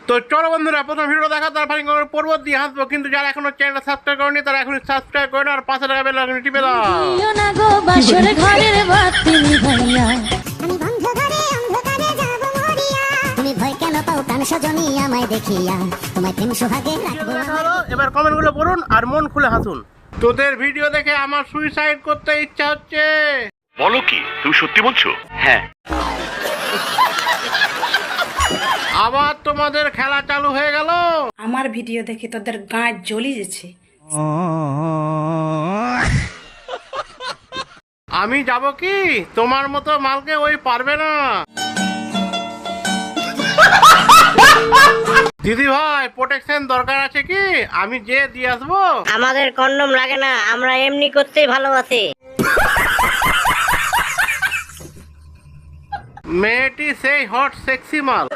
তো চলো বন্ধুরা, প্রথম ভিডিও দেখা তারপরে পর্বত দিয়ে হাসবো, কিন্তু যারা এখনো চ্যানেলটা সাবস্ক্রাইব করেনি তারা এখন সাবস্ক্রাইব করে আর পাশে টাকা বেল আইকন টিপে দাও। এবার কমেন্ট গুলো পড়ুন আর মন খুলে হাসুন। তোদের ভিডিও দেখে আমার সুইসাইড করতে ইচ্ছা হচ্ছে। বলো কি, তুমি সত্যি বলছো? হ্যাঁ। আবার তোমাদের খেলা চালু হয়ে গেল। আমার ভিডিও দেখে তোদের গাঁ জ্বলি যাচ্ছে। আমি যাব কি? তোমার মতো মালকে ওই পারবে না। দিদি ভাই, প্রোটেকশন দরকার আছে কি? আমি যে দিয়ে আসবো। আমাদের কন্ডম লাগে না, আমরা এমনি করতেই ভালোবাসি। মেয়েটি সেই হট সেক্সি মাল।